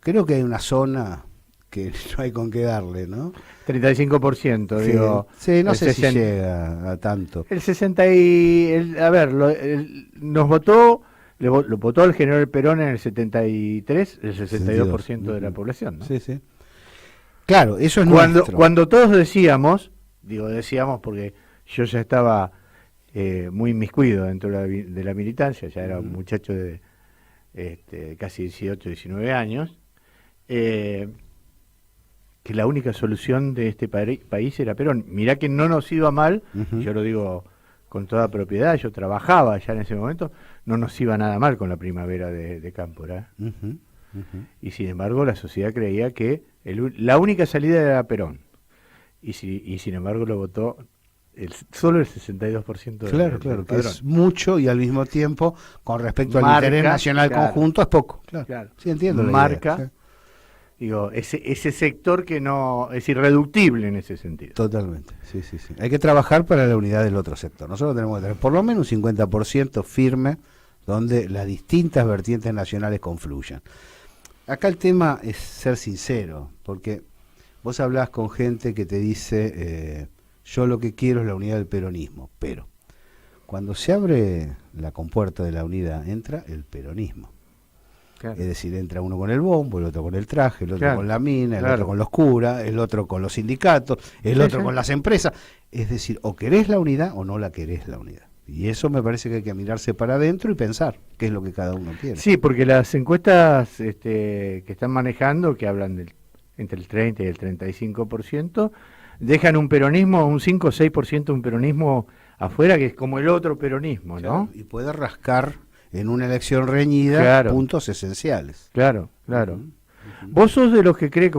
Creo que hay una zona que no hay con qué darle, ¿no? 35%, digo. Sí, no el sé si 60. llega a tanto. El 60 a ver, nos votó, lo votó el general Perón en el 73, el 62% de la población, ¿no? Sí, sí. Claro, eso es nuestro. Cuando todos decíamos porque yo ya estaba muy inmiscuido dentro de la militancia, ya era un muchacho de casi 18, 19 años, que la única solución de este país era Perón. Mirá que no nos iba mal, Ujú. yo lo digo con toda propiedad, yo trabajaba ya en ese momento, no nos iba nada mal con la primavera de Cámpora. Ujú, ujú. Y sin embargo la sociedad creía que la única salida era Perón. Y sin embargo lo votó solo el 62% Claro, del claro, que padrón. es mucho y al mismo tiempo, con respecto al Marca, interés nacional claro. conjunto, es poco. Claro. Claro. Sí, entiendo. la Marca, idea, sí. digo, ese sector que no es irreductible en ese sentido. Totalmente, sí, sí, sí. Hay que trabajar para la unidad del otro sector. Nosotros tenemos que tener por lo menos un 50% firme donde las distintas vertientes nacionales confluyan. Acá el tema es ser sincero, porque vos hablás con gente que te dice, yo lo que quiero es la unidad del peronismo, pero cuando se abre la compuerta de la unidad, entra el peronismo. Claro. Es decir, entra uno con el bombo, el otro con el traje, el otro Claro, con la mina, el claro. otro con los curas, el otro con los sindicatos, el Sí, otro sí. con las empresas. Es decir, o querés la unidad o no la querés la unidad. Y eso me parece que hay que mirarse para adentro y pensar qué es lo que cada uno quiere. Sí, porque las encuestas que están manejando, que hablan entre el 30 y el 35%, dejan un peronismo, un 5 o 6% un peronismo afuera, que es como el otro peronismo, Claro, ¿no? y puede rascar en una elección reñida Claro. puntos esenciales. Claro, claro. Ujú, ujú. Vos sos de los que cree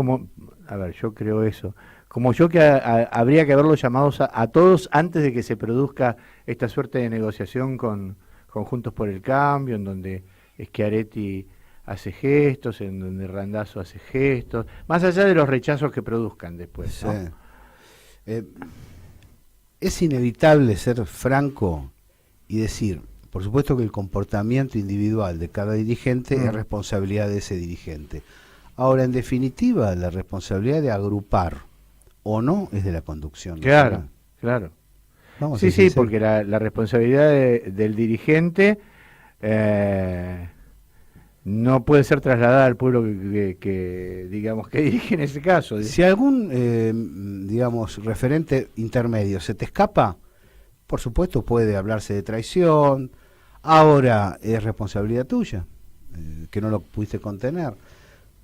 a ver, yo creo eso, como yo que habría que haberlos llamados a todos antes de que se produzca esta suerte de negociación con Juntos por el Cambio, en donde Schiaretti hace gestos, en donde Randazzo hace gestos, más allá de los rechazos que produzcan después, Sí. ¿no? Es inevitable ser franco y decir, por supuesto que el comportamiento individual de cada dirigente es responsabilidad de ese dirigente. Ahora, en definitiva, la responsabilidad de agrupar o no es de la conducción. Claro, nacional. claro. Vamos a Sí, ser sí, sinceros. porque la responsabilidad del dirigente no puede ser trasladada al pueblo que digamos, que dirige en ese caso. Si algún, digamos, referente intermedio se te escapa, por supuesto puede hablarse de traición. Ahora es responsabilidad tuya, que no lo pudiste contener.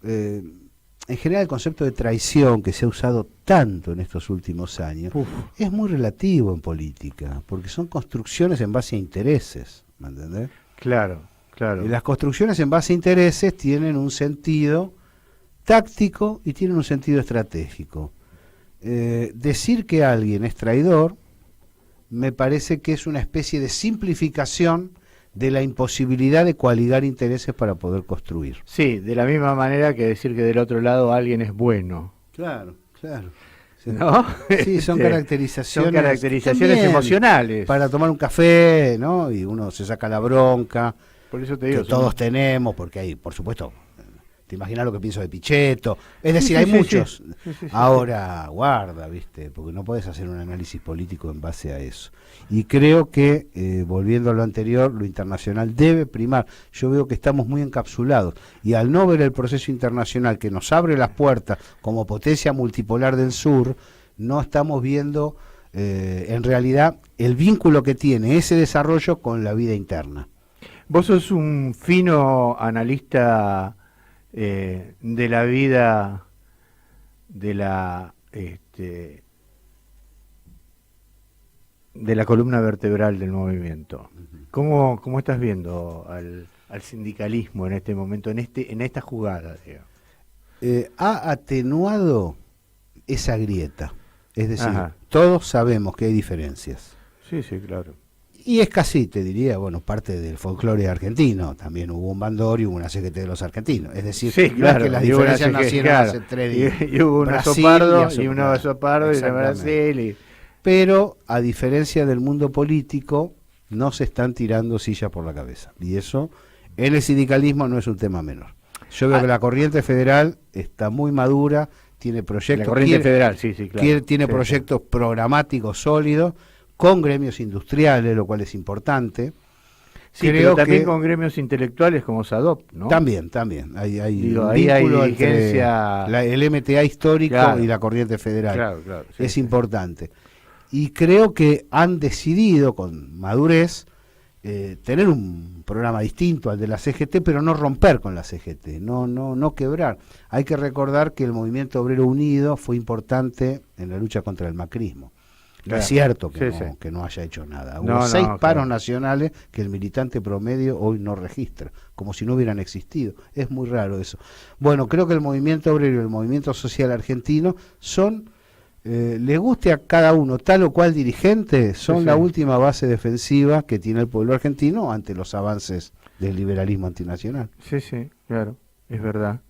En general el concepto de traición, que se ha usado tanto en estos últimos años, es muy relativo en política, porque son construcciones en base a intereses, ¿me entendés? Claro, claro. Y las construcciones en base a intereses tienen un sentido táctico y tienen un sentido estratégico. Decir que alguien es traidor me parece que es una especie de simplificación de la imposibilidad de coaligar intereses para poder construir. Sí, de la misma manera que decir que del otro lado alguien es bueno. Claro, claro. ¿No? Sí, son caracterizaciones, son caracterizaciones también emocionales. para tomar un café, ¿no? Y uno se saca la bronca. Por eso te digo, Que todos tenemos, porque hay, por supuesto, te imaginas lo que pienso de Pichetto, es decir, Sí, hay sí, muchos. sí, Ahora, guarda, ¿viste? Porque no podés hacer un análisis político en base a eso. Y creo que, volviendo a lo anterior, lo internacional debe primar. Yo veo que estamos muy encapsulados, y al no ver el proceso internacional que nos abre las puertas como potencia multipolar del sur, no estamos viendo, en realidad, el vínculo que tiene ese desarrollo con la vida interna. Vos sos un fino analista de la vida de la columna vertebral del movimiento. ¿Cómo estás viendo al sindicalismo en este momento, en esta jugada, digamos? Ha atenuado esa grieta, es decir, Ajá. todos sabemos que hay diferencias. Sí, sí, claro. Y es casi, te diría, bueno, parte del folclore argentino. También hubo un Bandor y hubo una CGT de los argentinos. Es decir, Sí, no claro, es que las y hubo una diferencias CGT, nacieron claro. hace 3 días. Y hubo una Brasil Sopardo y una una Sopardo y una Exactamente. Brasil. Pero, a diferencia del mundo político, no se están tirando sillas por la cabeza. Y eso, en el sindicalismo, no es un tema menor. Yo veo que la corriente federal está muy madura, tiene proyectos. La corriente federal, sí, sí, claro. Tiene Sí, proyectos programáticos sólidos, con gremios industriales, lo cual es importante. Sí, Creo pero también que con gremios intelectuales como SADOP, ¿no? También. Hay Digo, un ahí hay vínculo entre dirigencia. el MTA histórico Claro. y la corriente federal. Claro, claro. Sí, Es sí. importante. Y creo que han decidido, con madurez, tener un programa distinto al de la CGT, pero no romper con la CGT, no quebrar. Hay que recordar que el Movimiento Obrero Unido fue importante en la lucha contra el macrismo. No Claro. es cierto que, Sí, no, sí. que no haya hecho nada. No, Hubo no, 6 claro. paros nacionales que el militante promedio hoy no registra, como si no hubieran existido. Es muy raro eso. Bueno, creo que el movimiento obrero y el movimiento social argentino son, le guste a cada uno tal o cual dirigente, son Sí, sí. la última base defensiva que tiene el pueblo argentino ante los avances del liberalismo antinacional. Sí, sí, claro, es verdad.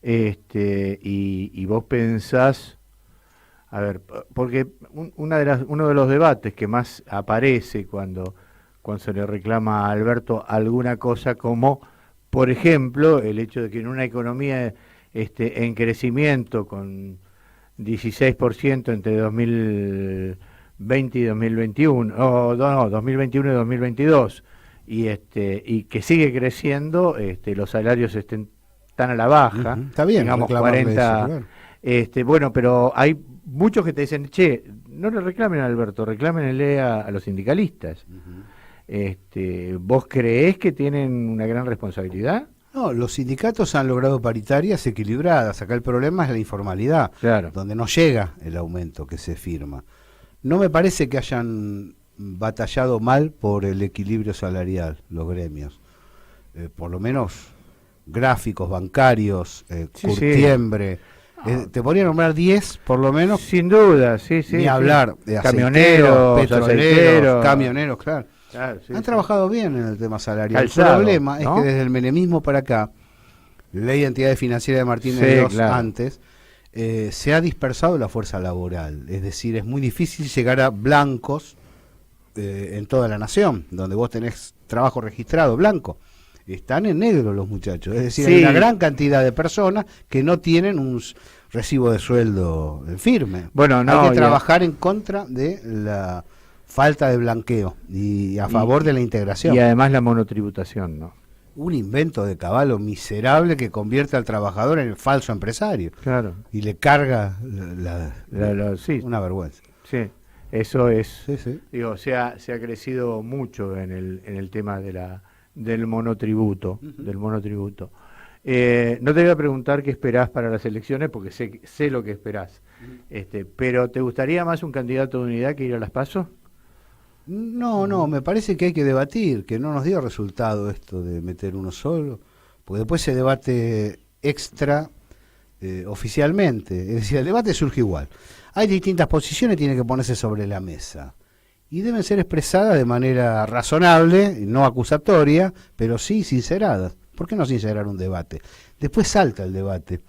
Y vos pensás, a ver, porque uno de los debates que más aparece cuando se le reclama a Alberto alguna cosa, como por ejemplo el hecho de que en una economía en crecimiento con 16% entre 2020 y 2021, o no, 2021 y 2022, y que sigue creciendo, los salarios están a la baja, Ujú, está bien digamos reclamarle 40, eso, claro. bueno, pero hay muchos que te dicen, che, no le reclamen a Alberto, reclámenle a los sindicalistas. ¿Vos creés que tienen una gran responsabilidad? No, los sindicatos han logrado paritarias equilibradas. Acá el problema es la informalidad, Claro. donde no llega el aumento que se firma. No me parece que hayan batallado mal por el equilibrio salarial, los gremios. Por lo menos gráficos, bancarios, Sí, curtiembre. Te podría nombrar 10, por lo menos. Sin duda, sí, sí. Ni sí. hablar de Camioneros, petroleros, aceiteros. camioneros, claro. Claro, sí, Han sí. trabajado bien en el tema salarial. Calzado, el problema ¿no? es que desde el menemismo para acá, ley de entidades financieras de Martínez Sí, II claro. antes, se ha dispersado la fuerza laboral. Es decir, es muy difícil llegar a blancos en toda la nación, donde vos tenés trabajo registrado blanco. están en negro los muchachos. Es decir, Sí. hay una gran cantidad de personas que no tienen un recibo de sueldo firme. Bueno, no, hay que y- trabajar en contra de la falta de blanqueo y a favor de la integración. Y además la monotributación, ¿no? Un invento de Caballo miserable que convierte al trabajador en el falso empresario Claro. y le carga Sí, una vergüenza. sí. Eso es. Sí, sí. Digo, se ha crecido mucho en el tema del monotributo, del monotributo. No te voy a preguntar qué esperás para las elecciones porque sé lo que esperás. Pero ¿te gustaría más un candidato de unidad que ir a las PASO? No, me parece que hay que debatir, que no nos dio resultado esto de meter uno solo, porque después se debate extra oficialmente, es decir, el debate surge igual. Hay distintas posiciones, tiene que ponerse sobre la mesa y deben ser expresadas de manera razonable, no acusatoria, pero sí sinceradas. ¿Por qué no sincerar un debate? Después salta el debate.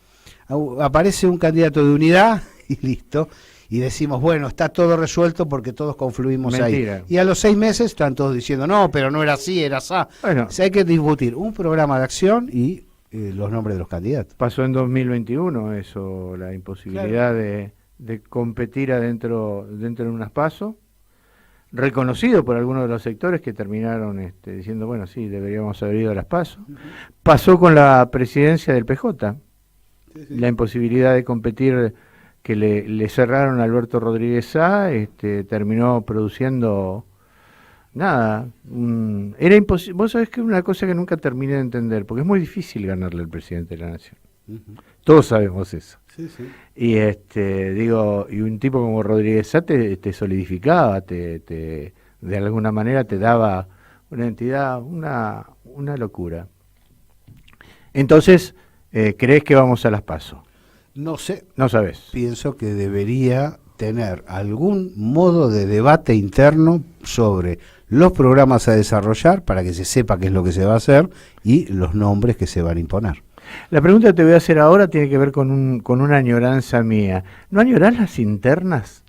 Aparece un candidato de unidad y listo. Y decimos, bueno, está todo resuelto porque todos confluimos Mentira. ahí. Y a los 6 meses están todos diciendo, no, pero no era así, era así. Bueno. O sea, hay que discutir un programa de acción y los nombres de los candidatos. Pasó en 2021 eso, la imposibilidad de competir adentro de unas PASO, reconocido por algunos de los sectores que terminaron diciendo, bueno, sí, deberíamos haber ido a las PASO. Pasó con la presidencia del PJ, la imposibilidad de competir que le cerraron a Alberto Rodríguez Sá, terminó produciendo nada. Era imposible. Vos sabés que es una cosa que nunca terminé de entender, porque es muy difícil ganarle al presidente de la Nación. Todos sabemos eso. Sí, sí. Y y un tipo como Rodríguez Sá te solidificaba, de alguna manera te daba una entidad, una locura. Entonces, ¿crees que vamos a las PASO? No sé, No sabes. pienso que debería tener algún modo de debate interno sobre los programas a desarrollar para que se sepa qué es lo que se va a hacer y los nombres que se van a imponer. La pregunta que te voy a hacer ahora tiene que ver con una añoranza mía. ¿No añorás las internas?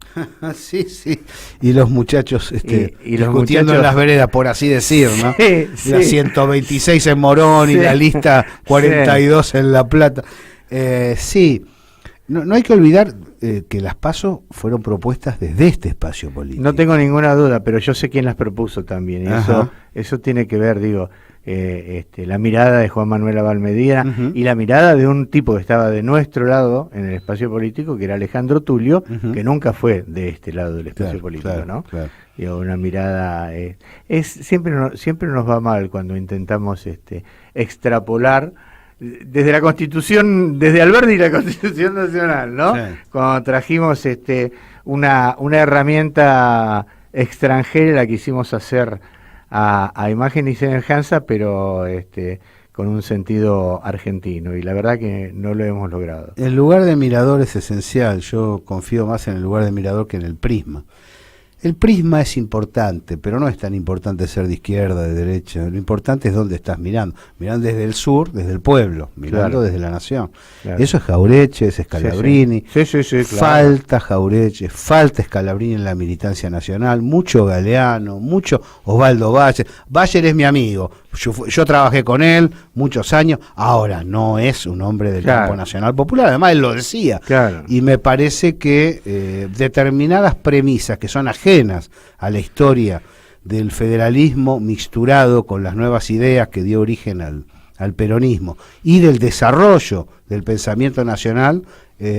Sí, sí. Y los muchachos Y los discutiendo muchachos- en las veredas, por así decir, ¿no? Sí, La sí. 126 en Morón y Sí. la lista 42 en La Plata. Sí. No hay que olvidar que las PASO fueron propuestas desde este espacio político. No tengo ninguna duda, pero yo sé quién las propuso también. Y Ajá. eso tiene que ver, la mirada de Juan Manuel Abal Medina Ujú. y la mirada de un tipo que estaba de nuestro lado en el espacio político, que era Alejandro Tulio, Ujú. que nunca fue de este lado del espacio Claro, político, claro, ¿no? claro. Digo, una mirada... siempre nos va mal cuando intentamos extrapolar desde la Constitución, desde Alberti y la Constitución Nacional, ¿no? Sí. Cuando trajimos una herramienta extranjera, la quisimos hacer a imagen y semejanza, pero con un sentido argentino, y la verdad que no lo hemos logrado. El lugar de mirador es esencial. Yo confío más en el lugar de mirador que en el prisma. El prisma es importante, pero no es tan importante ser de izquierda, de derecha. Lo importante es dónde estás mirando. Mirando desde el sur, desde el pueblo, mirando Claro. desde la nación. Claro. Eso es Jauretche, es Scalabrini. Sí, claro. Falta Jauretche, falta Scalabrini en la militancia nacional, mucho Galeano, mucho Osvaldo Bayer. Bayer es mi amigo, yo trabajé con él muchos años, ahora no es un hombre del Claro. campo nacional popular, además él lo decía. Claro. Y me parece que determinadas premisas que son ajenas a la historia del federalismo mixturado con las nuevas ideas que dio origen al peronismo y del desarrollo del pensamiento nacional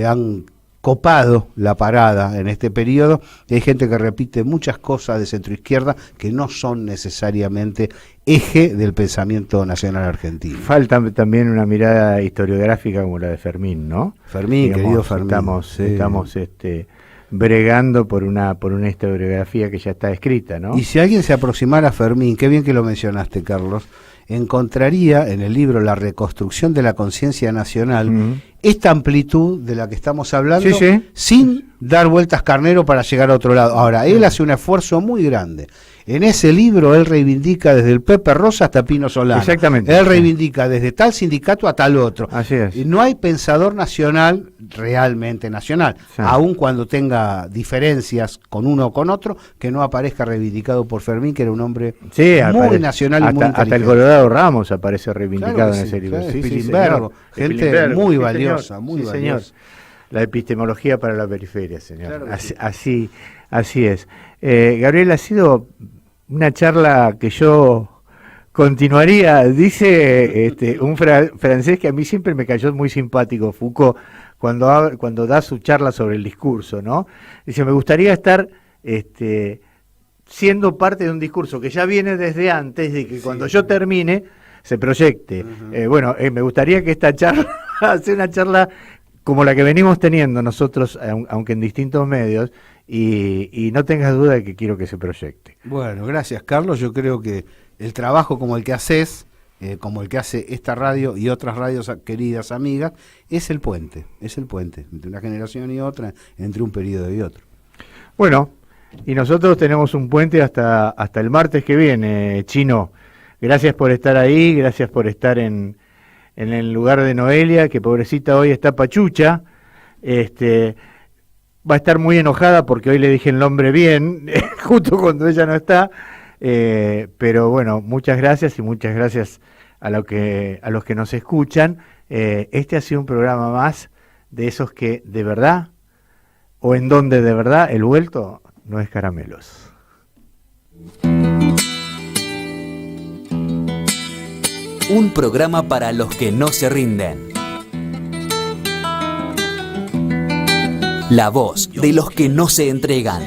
han copado la parada en este periodo. Hay gente que repite muchas cosas de centroizquierda que no son necesariamente eje del pensamiento nacional argentino. Falta también una mirada historiográfica como la de Fermín, ¿no? Fermín, Digamos, querido Fermín. Estamos bregando por una historiografía que ya está escrita, ¿no? Y si alguien se aproximara a Fermín, qué bien que lo mencionaste, Carlos, encontraría en el libro La reconstrucción de la conciencia nacional esta amplitud de la que estamos hablando, Sí, sí. sin dar vueltas carnero para llegar a otro lado. Ahora, él hace un esfuerzo muy grande En ese libro él reivindica desde el Pepe Rosa hasta Pino Solano. Exactamente. Él reivindica desde tal sindicato a tal otro. Así es. Y no hay pensador nacional, realmente nacional, Sí. aun cuando tenga diferencias con uno o con otro, que no aparezca reivindicado por Fermín, que era un hombre Sí, muy nacional y muy inteligente. hasta el Colorado Ramos aparece reivindicado Claro que en sí, ese libro. claro, Sí, sí, Spilimbergo, señor. gente Spilimbergo, muy sí, valiosa, señor. muy Sí, valiosa. señor. La epistemología para la periferia, señor. Claro que sí. Así es. Gabriel, ha sido una charla que yo continuaría. Dice un francés que a mí siempre me cayó muy simpático, Foucault, cuando da su charla sobre el discurso, ¿no? Dice, me gustaría estar siendo parte de un discurso que ya viene desde antes de que cuando yo termine se proyecte. Bueno, me gustaría que esta charla sea una charla como la que venimos teniendo nosotros, aunque en distintos medios, y no tengas duda de que quiero que se proyecte. Bueno, gracias, Carlos. Yo creo que el trabajo como el que haces, como el que hace esta radio y otras radios queridas amigas, es el puente entre una generación y otra, entre un periodo y otro. Bueno, y nosotros tenemos un puente hasta el martes que viene, Chino. Gracias por estar ahí, gracias por estar en el lugar de Noelia, que pobrecita hoy está pachucha. Va a estar muy enojada porque hoy le dije el nombre bien, justo cuando ella no está. Pero bueno, muchas gracias y muchas gracias a los que nos escuchan. Este ha sido un programa más de esos que de verdad, o en donde de verdad el vuelto no es caramelos. Un programa para los que no se rinden. La voz de los que no se entregan.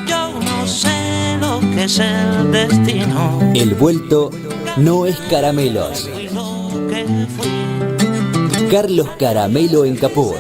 Yo no sé lo que es el destino. El vuelto no es caramelos. Fui lo que fui. Carlos Caramelo en Caput.